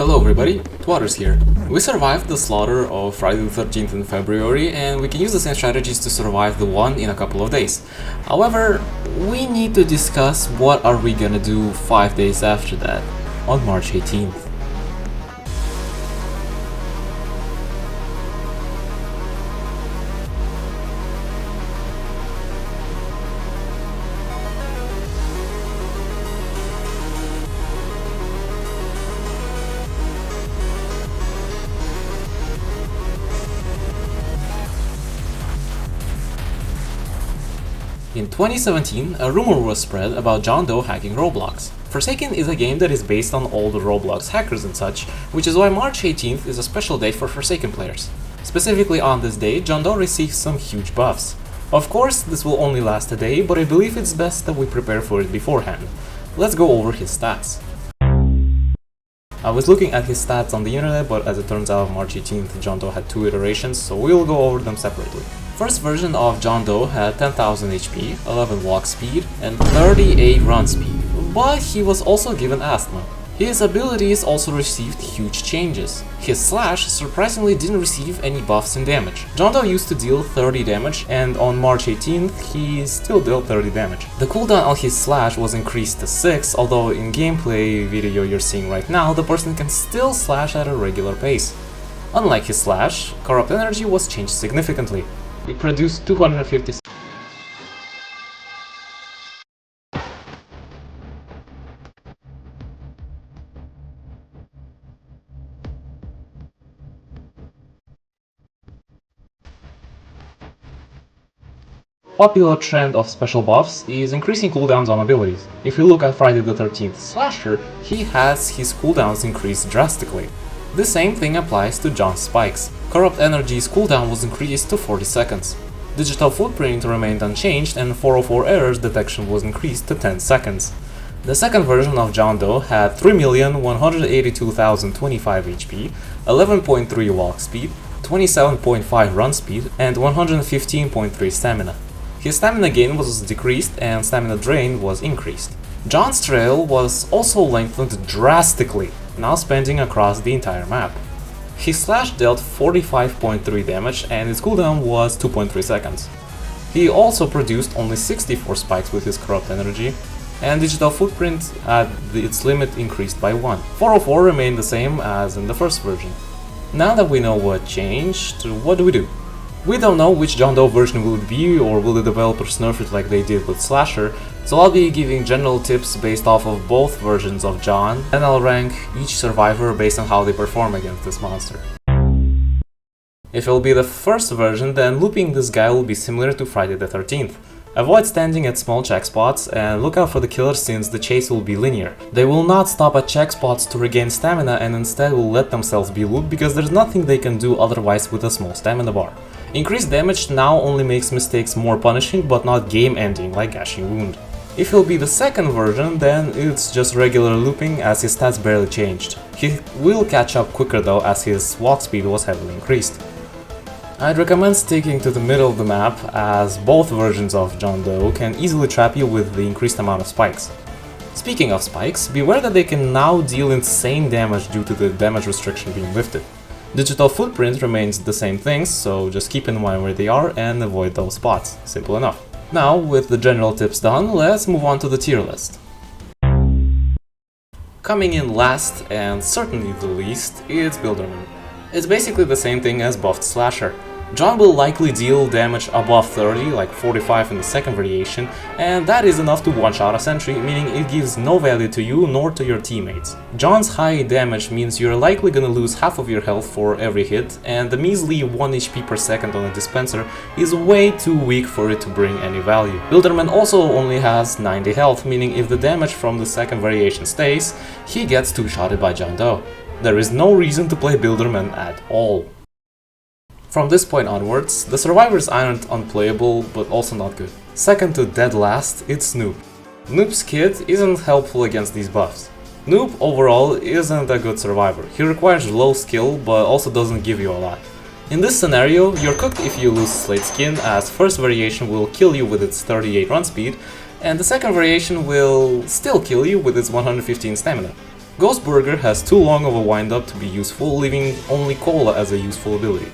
Hello everybody, Waters here. We survived the slaughter of Friday the 13th in February and we can use the same strategies to survive the one in a couple of days. However, we need to discuss what are we gonna do 5 days after that, on March 18th. In 2017, a rumor was spread about John Doe hacking Roblox. Forsaken is a game that is based on all the Roblox hackers and such, which is why March 18th is a special date for Forsaken players. Specifically on this day, John Doe received some huge buffs. Of course, this will only last a day, but I believe it's best that we prepare for it beforehand. Let's go over his stats. I was looking at his stats on the internet, but as it turns out, March 18th John Doe had 2 iterations, so we'll go over them separately. First version of John Doe had 10,000 HP, 11 walk speed, and 38 run speed, but he was also given asthma. His abilities also received huge changes. His slash surprisingly didn't receive any buffs in damage. John Doe used to deal 30 damage, and on March 18th he still dealt 30 damage. The cooldown on his slash was increased to 6, although in gameplay video you're seeing right now, the person can still slash at a regular pace. Unlike his slash, corrupt energy was changed significantly. It produced 250. Popular trend of special buffs is increasing cooldowns on abilities. If you look at Friday the 13th Slasher, he has his cooldowns increased drastically. The same thing applies to John's spikes. Corrupt Energy's cooldown was increased to 40 seconds. Digital Footprint remained unchanged and 404 errors detection was increased to 10 seconds. The second version of John Doe had 3,182,025 HP, 11.3 walk speed, 27.5 run speed, and 115.3 stamina. His stamina gain was decreased and stamina drain was increased. John's trail was also lengthened drastically, now spanning across the entire map. His slash dealt 45.3 damage and its cooldown was 2.3 seconds. He also produced only 64 spikes with his corrupt energy, and digital footprint at its limit increased by 1. 404 remained the same as in the first version. Now that we know what changed, what do? We don't know which John Doe version will it be, or will the developers nerf it like they did with Slasher, so I'll be giving general tips based off of both versions of John, and I'll rank each survivor based on how they perform against this monster. If it'll be the first version, then looping this guy will be similar to Friday the 13th. Avoid standing at small check spots and look out for the killers since the chase will be linear. They will not stop at check spots to regain stamina and instead will let themselves be looped because there's nothing they can do otherwise with a small stamina bar. Increased damage now only makes mistakes more punishing but not game ending like Gashing Wound. If he'll be the second version, then it's just regular looping as his stats barely changed. He will catch up quicker though as his walk speed was heavily increased. I'd recommend sticking to the middle of the map as both versions of John Doe can easily trap you with the increased amount of spikes. Speaking of spikes, beware that they can now deal insane damage due to the damage restriction being lifted. Digital footprint remains the same things, so just keep in mind where they are and avoid those spots. Simple enough. Now, with the general tips done, let's move on to the tier list. Coming in last, and certainly the least, is Builderman. It's basically the same thing as buffed Slasher. John will likely deal damage above 30, like 45 in the second variation, and that is enough to one-shot a sentry, meaning it gives no value to you nor to your teammates. John's high damage means you're likely gonna lose half of your health for every hit, and the measly 1 HP per second on a dispenser is way too weak for it to bring any value. Builderman also only has 90 health, meaning if the damage from the second variation stays, he gets two-shotted by John Doe. There is no reason to play Builderman at all. From this point onwards, the survivors aren't unplayable, but also not good. Second to dead last, it's Snoop. Noob's kit isn't helpful against these buffs. Noob overall isn't a good survivor. He requires low skill, but also doesn't give you a lot. In this scenario, you're cooked if you lose Slate Skin, as first variation will kill you with its 38 run speed, and the second variation will still kill you with its 115 stamina. Ghost Burger has too long of a wind-up to be useful, leaving only Cola as a useful ability.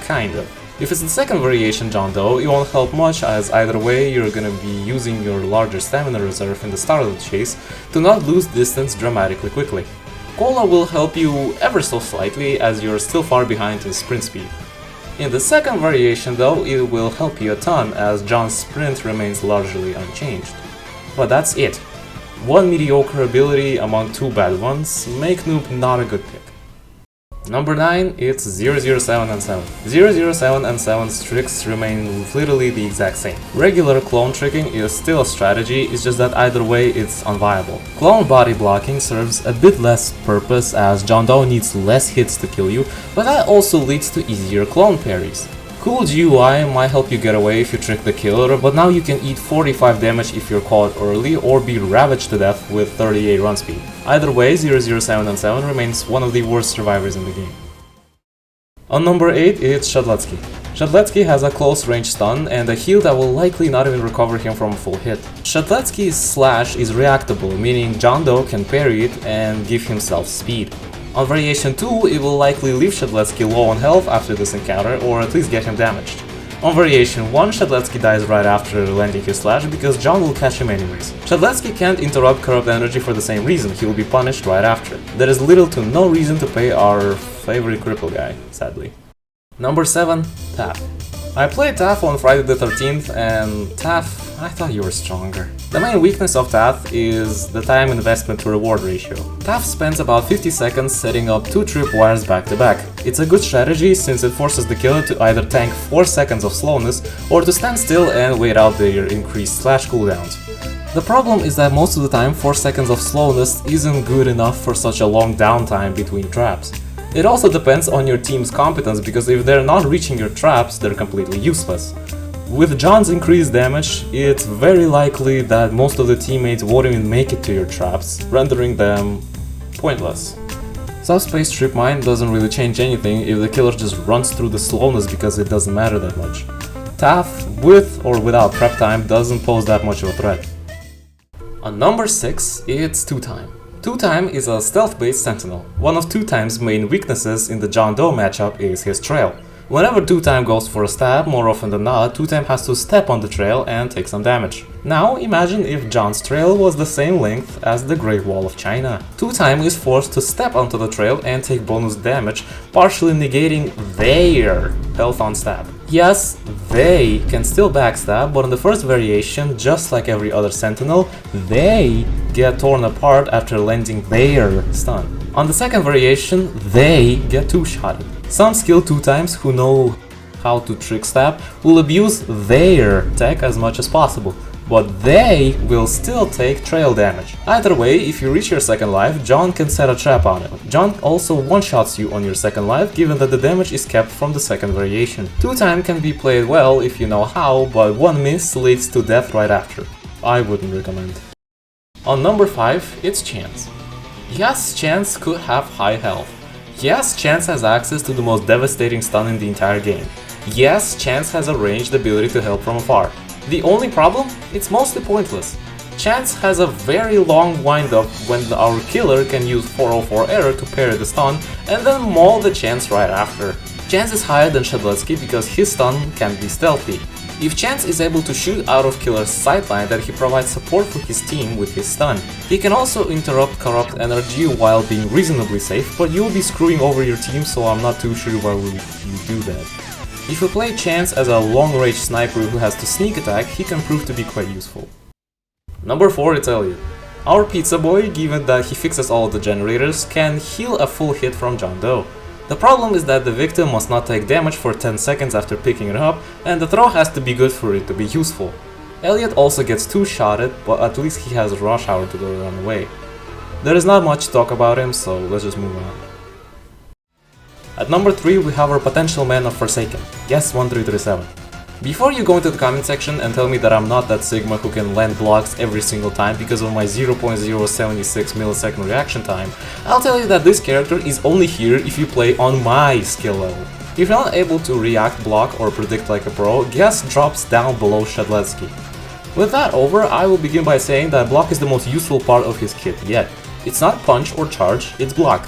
Kind of. If it's the second variation John Doe, it won't help much, as either way you're gonna be using your larger stamina reserve in the start of the chase to not lose distance dramatically quickly. Cola will help you ever so slightly, as you're still far behind in sprint speed. In the second variation though, it will help you a ton, as John's sprint remains largely unchanged. But that's it. One mediocre ability among two bad ones make Noob not a good pick. Number 9, it's 007 and 7. 007 and 7's tricks remain literally the exact same. Regular clone tricking is still a strategy, it's just that either way it's unviable. Clone body blocking serves a bit less purpose, as John Doe needs less hits to kill you, but that also leads to easier clone parries. Cool GUI might help you get away if you trick the killer, but now you can eat 45 damage if you're caught early, or be ravaged to death with 38 run speed. Either way, 007 and 7 remains one of the worst survivors in the game. On number 8, it's Shadletsky. Shadletsky has a close range stun and a heal that will likely not even recover him from a full hit. Shadletsky's slash is reactable, meaning John Doe can parry it and give himself speed. On variation 2, it will likely leave Shadletsky low on health after this encounter, or at least get him damaged. On variation 1, Shadletsky dies right after landing his slash because John will catch him anyways. Shadletsky can't interrupt corrupt energy for the same reason, he will be punished right after. There is little to no reason to pay our favorite cripple guy, sadly. Number 7, Taff. I played Taff on Friday the 13th, and Taff, I thought you were stronger. The main weakness of Taff is the time investment to reward ratio. Taff spends about 50 seconds setting up 2 tripwires back to back. It's a good strategy since it forces the killer to either tank 4 seconds of slowness or to stand still and wait out their increased slash cooldowns. The problem is that most of the time 4 seconds of slowness isn't good enough for such a long downtime between traps. It also depends on your team's competence, because if they're not reaching your traps, they're completely useless. With John's increased damage, it's very likely that most of the teammates won't even make it to your traps, rendering them pointless. Subspace Trip Mine doesn't really change anything if the killer just runs through the slowness, because it doesn't matter that much. Taff, with or without prep time, doesn't pose that much of a threat. On number 6, it's 2-Time. 2-Time is a stealth-based sentinel. One of 2-Time's main weaknesses in the John Doe matchup is his trail. Whenever 2-Time goes for a stab, more often than not, 2-Time has to step on the trail and take some damage. Now imagine if John's trail was the same length as the Great Wall of China. 2-Time is forced to step onto the trail and take bonus damage, partially negating their health on stab. Yes, they can still backstab, but in the first variation, just like every other sentinel, they get torn apart after landing their stun. On the second variation, they get two-shotted. Some skilled 2-Times who know how to trick stab will abuse their tech as much as possible, but they will still take trail damage. Either way, if you reach your second life, John can set a trap on it. John also one-shots you on your second life, given that the damage is kept from the second variation. 2-Time can be played well if you know how, but one miss leads to death right after. I wouldn't recommend. On number 5, it's Chance. Yes, Chance could have high health. Yes, Chance has access to the most devastating stun in the entire game. Yes, Chance has a ranged ability to help from afar. The only problem? It's mostly pointless. Chance has a very long wind-up when our killer can use 404 error to parry the stun and then maul the Chance right after. Chance is higher than Shadletsky because his stun can be stealthy. If Chance is able to shoot out of killer's sightline, then he provides support for his team with his stun. He can also interrupt corrupt energy while being reasonably safe, but you'll be screwing over your team, so I'm not too sure why would you do that. If you play Chance as a long-range sniper who has to sneak attack, he can prove to be quite useful. Number 4, it's Elliot. Our pizza boy, given that he fixes all the generators, can heal a full hit from John Doe. The problem is that the victim must not take damage for 10 seconds after picking it up, and the throw has to be good for it to be useful. Elliot also gets two-shotted, but at least he has rush hour to go run away. There is not much to talk about him, so let's just move on. At number 3, we have our potential man of Forsaken, Guess1337. Before you go into the comment section and tell me that I'm not that Sigma who can land blocks every single time because of my 0.076 millisecond reaction time, I'll tell you that this character is only here if you play on my skill level. If you're not able to react, block, or predict like a pro, Guess drops down below Shadletsky. With that over, I will begin by saying that block is the most useful part of his kit yet. It's not punch or charge, it's block.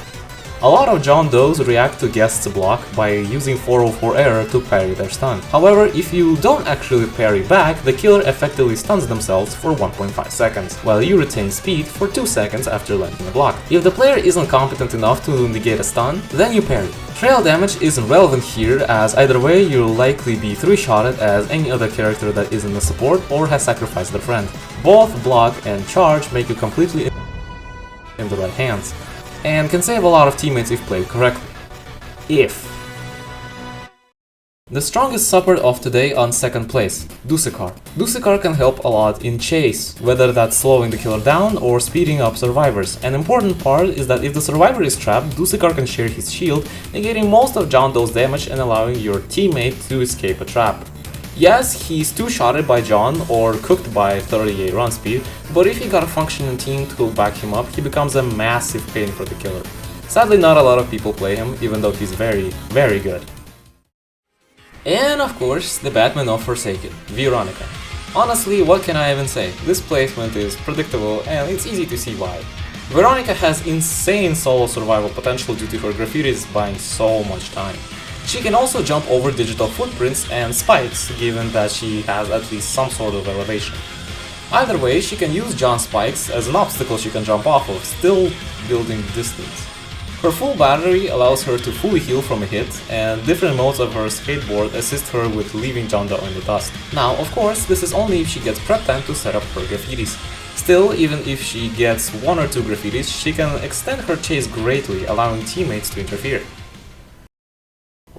A lot of John Does react to guests' block by using 404 error to parry their stun. However, if you don't actually parry back, the killer effectively stuns themselves for 1.5 seconds, while you retain speed for 2 seconds after landing a block. If the player isn't competent enough to negate a stun, then you parry. Trail damage isn't relevant here, as either way you'll likely be 3-shotted as any other character that isn't a support or has sacrificed their friend. Both block and charge make you completely in the right hands, and can save a lot of teammates if played correctly. The strongest support of today on second place, Dusekar. Dusekar can help a lot in chase, whether that's slowing the killer down or speeding up survivors. An important part is that if the survivor is trapped, Dusekar can share his shield, negating most of John Doe's damage and allowing your teammate to escape a trap. Yes, he's 2-shotted by John or cooked by 38 run speed, but if he got a functioning team to back him up, he becomes a massive pain for the killer. Sadly, not a lot of people play him, even though he's very, very good. And of course, the Batman of Forsaken, Veronica. Honestly, what can I even say? This placement is predictable and it's easy to see why. Veronica has insane solo survival potential due to her graffitis buying so much time. She can also jump over digital footprints and spikes, given that she has at least some sort of elevation. Either way, she can use John's spikes as an obstacle she can jump off of, still building distance. Her full battery allows her to fully heal from a hit, and different modes of her skateboard assist her with leaving John Doe in the dust. Now, of course, this is only if she gets prep time to set up her graffitis. Still, even if she gets 1 or 2 graffitis, she can extend her chase greatly, allowing teammates to interfere.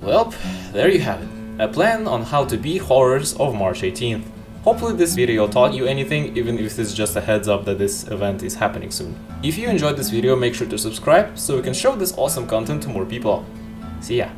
Well, there you have it, a plan on how to beat horrors of March 18th. Hopefully this video taught you anything, even if it's just a heads up that this event is happening soon. If you enjoyed this video, make sure to subscribe so we can show this awesome content to more people. See ya!